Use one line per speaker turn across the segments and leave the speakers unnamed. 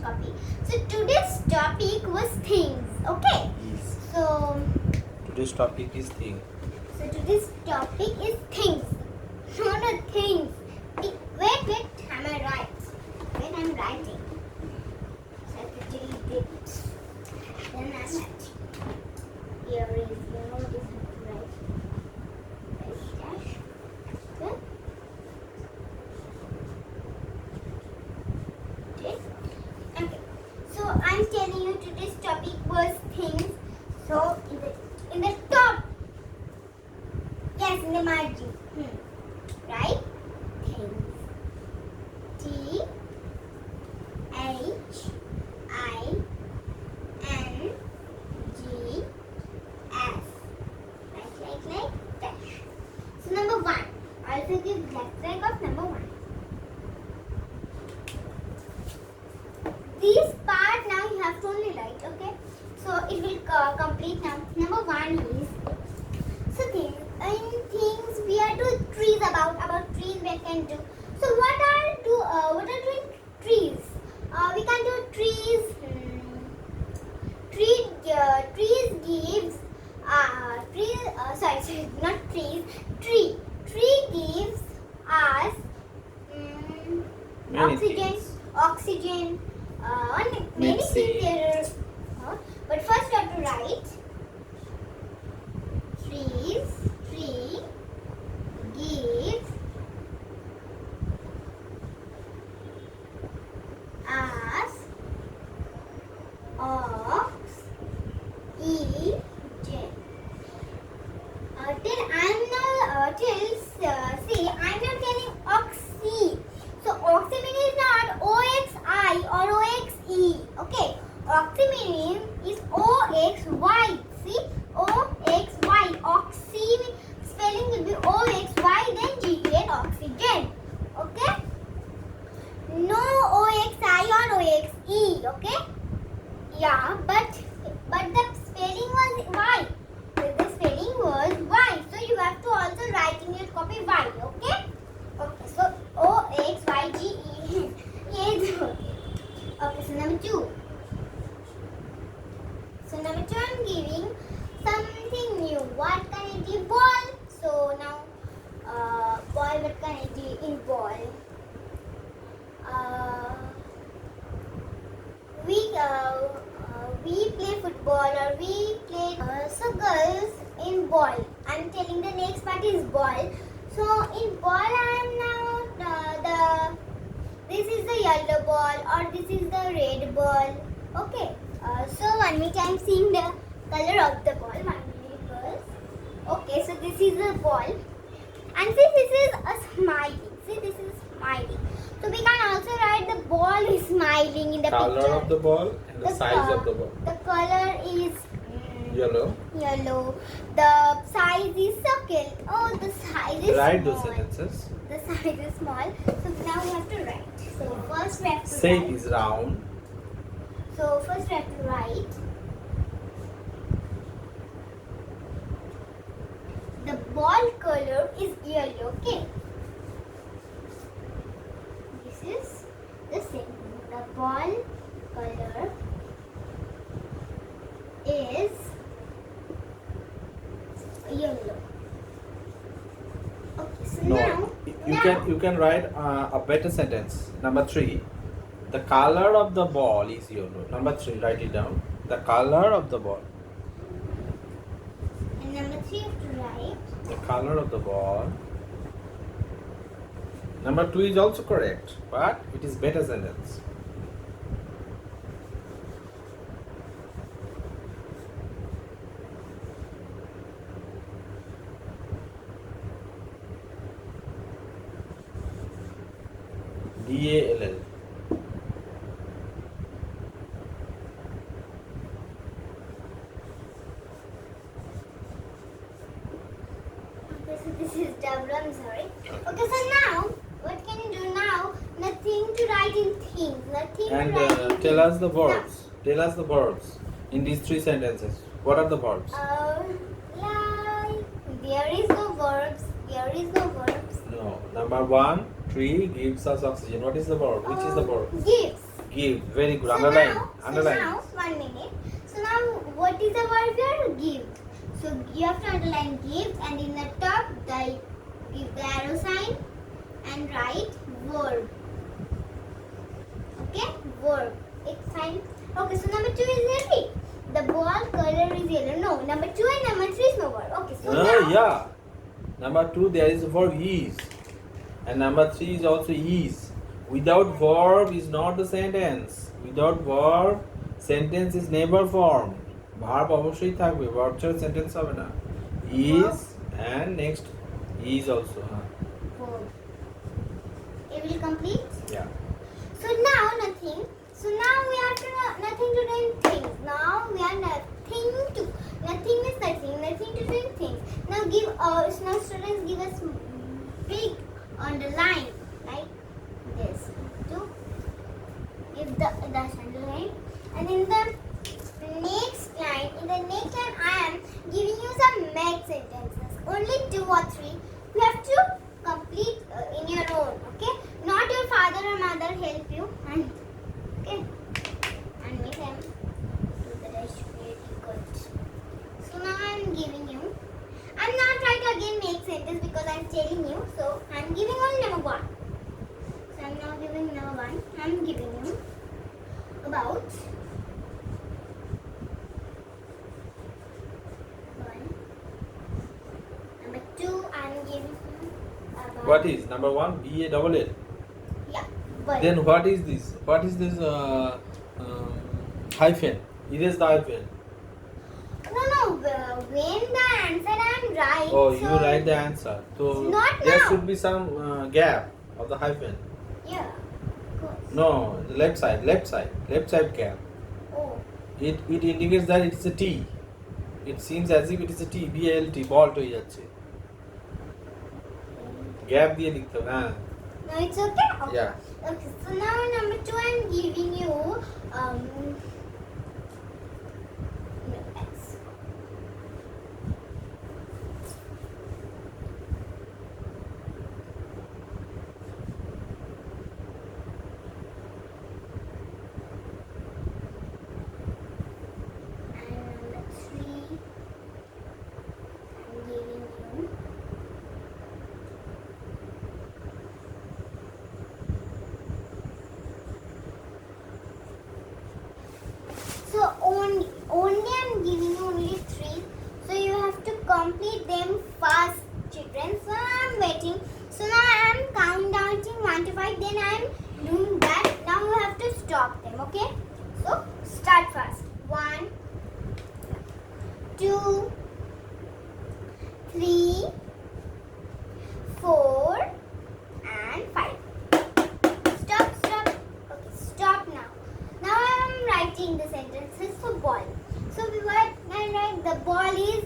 copy. So today's topic was things. Okay.
Yes.
So
Today's topic is thing.
today's topic is things. No, things. Wait. Am I right? Wait, I'm writing. So I have to delete it. Then I'm writing. Here is, this is right. Dash. Good. Okay. So I'm telling you today's topic was things. So in the top, yes, in the margin, right? Things. T H I N G S. Like dash. So number one. Also give left leg of number one. This part now you have to only write, okay? So it will complete now. Number one is in things we are doing trees about trees we can do. So what are doing trees? We can do trees. Trees gives sorry not trees. Tree gives us
Many
oxygen.
things.
Oxygen. Many
Let's
things
see.
there. But first you have to write trees. Tree gives us oxygen. See, I'm not telling oxy. So oxy meaning is not OXI or OXE. Okay, oxy meaning is OXY. See, OXY. Oxy spelling will be OXY then GN oxygen. Okay. No OXI or OXE. Okay. Yeah, but the spelling was Y. The spelling was Y. So you have to also write in your copy Y. Okay. Okay. So OXYGE. Yes. Okay. So number two. So number two, I'm giving something new. What can I do? Ball. So now, ball. What can I do in ball? We play football or we play circles in ball. I'm telling the next part is ball. So in ball I am now this is the yellow ball or this is the red ball. Okay. So 1 minute I'm seeing the color of the ball. 1 minute first. Okay. So this is the ball. And see, this is a smiling. See, this is smiling. So we can also write the ball is smiling in the
Color
picture.
of the ball and the size of the ball.
The color is
Yellow.
yellow. The size is circle. Oh, the size is
Write
small.
those sentences.
The size is small. So now we have to write. So first we have to
Shape
write.
is round.
So first we have to write. The ball color is yellow. Okay. This is the same. The ball color is yellow. Okay, so
No,
now
you can write a better sentence. Number 3. The color of the ball is yellow. Number 3, write it down. The color of the ball.
and number 3 you have to write.
The color of the ball. Number 2 is also correct, but it is better sentence. DALL.
Okay, so this is double. I'm sorry. Okay, so now what can you do now? Nothing to write in things. Nothing
And
to write in
tell us
things.
the verbs. Tell us the verbs in these 3 sentences. What are the verbs?
Like there is no verbs. There is no verbs.
No. Number 1, tree gives us oxygen. What is the verb? Which is the verb?
Gives.
Give. Very good.
So
Underline.
now,
Underline.
So now, 1 minute. So now, what is the verb here? Give. So you have to underline give, and in the top, give the arrow sign and write verb. Okay, verb. It's fine. Okay, so number 2 is ready. The ball color is yellow. No, number 2 and number 3 is no verb. Okay, so now.
Yeah. Number 2 there is a verb is, and number 3 is also is. Without verb is not a sentence. Without verb, sentence is never formed. Verb অবশ্যই থাকবে, verb ছাড়া sentence হবে না. Is and next is also.
Verb. It will complete.
Yeah.
So now nothing. So now we have to nothing to doing things. Now we are nothing to. Nothing is nothing. Nothing to doing things. Now give us. Now students give us big underline like this. To give the underline, and in the next line, I am giving you some make sentences. Only 2 or 3. You have to complete in your own. Okay. Not your father or mother help you. And okay. And make them do the rest very good. So now I am giving you. I'm not trying to again make sentence because I'm telling you. So I'm giving only number 1. So I'm now giving number 1. I'm giving you about 1. Number 2 I'm giving you about.
What is number 1? BALL.
Yeah. But
Then what is this? What is this hyphen? Erase the hyphen.
no. When the answer I'm right.
Oh,
so
you write the answer. So
Not
there
now.
should be some gap of the hyphen.
Yeah. Of course.
No, the left side gap.
Oh.
It indicates that it's a T. It seems as if it is a T. BALT. Balt হয়ে যাচ্ছে. Gap দিয়ে লিখতে হবে. হ্যাঁ.
No, it's okay.
Yeah.
Okay. So now number 2 I'm giving you X. And number 3 I'm giving you so only I'm giving you only 3. So you have to complete them fast, children. So I'm waiting. So now I'm counting 1 to 5. Then I'm doing that. Now you have to stop them. Okay. So start fast. 1, 2, 3, 4, and 5. Stop. Okay, stop now. Now I am writing the sentences for ball. So we write the ball is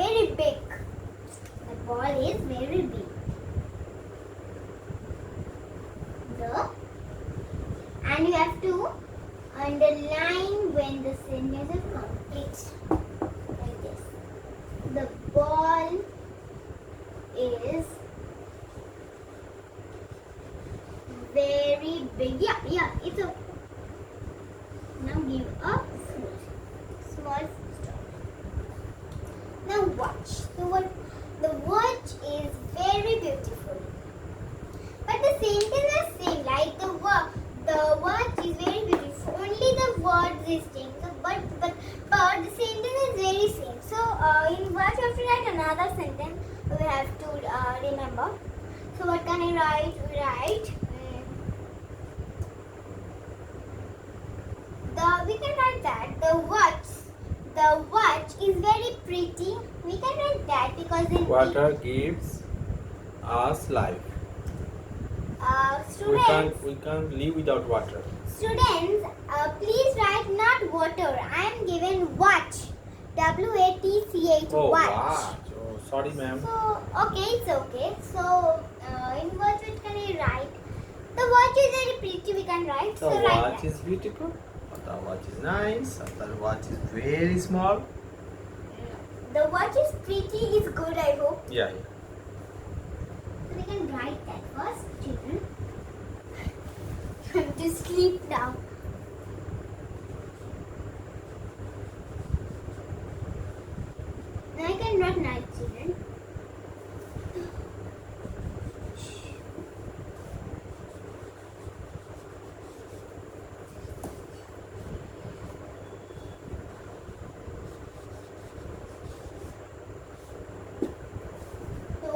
very big. The ball is very big. And you have to underline when the sentence is complete. Like this. The ball is very big. Yeah, it's a. Now give a small stop. Now watch. The watch is very beautiful. But the sentence is same. Like the watch is very beautiful. Only the words is same. So, but the sentence is very same. So in watch you have to write another sentence. We have to remember. So what can I write? We can write that the watch is very pretty. We can write that because in
Water gives us life.
students,
We can't live without water.
students, please write not water. I am given watch. WATCH
Oh,
watch.
watch. Oh, sorry, ma'am.
So okay, it's okay. So in watch what can I write? The watch is very pretty. We can write.
The
So write
watch
that.
is beautiful. The watch is nice. The watch is very small.
The watch is pretty. Is good. I hope.
Yeah.
So we can write that first, children. To sleep now.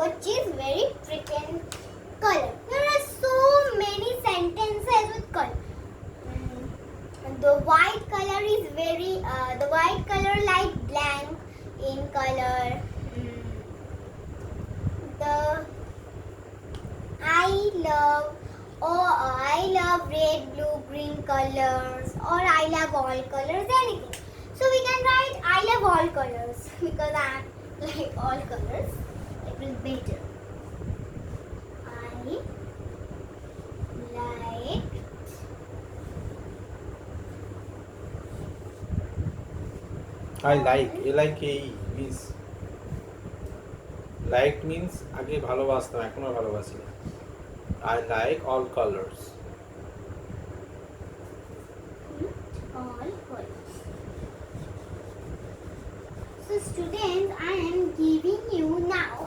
which is very pretty color. There are so many sentences with color. The white color is very the white color like blank in color. The I love red, blue, green colors, or I love all colors, anything. So we can write I love all colors because I like all colors. It will be better. I like
I like L-I-K-E means liked means আগে ভালোবাসতাম এখন আর ভালোবাসি না I like all colors
all colors. So students, I am giving you now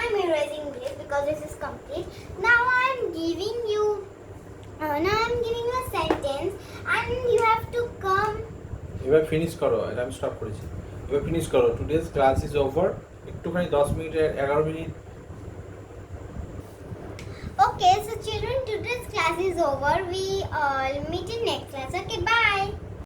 I'm erasing this because this is complete. Now I am giving you a sentence and you have to come.
এবার finish করো এটা আমি stop করেছি এবার finish করো today's class is over একটুখানি 10 minute 11 minute
Okay, so children, today's class is over. We all meet in next class. Okay, bye.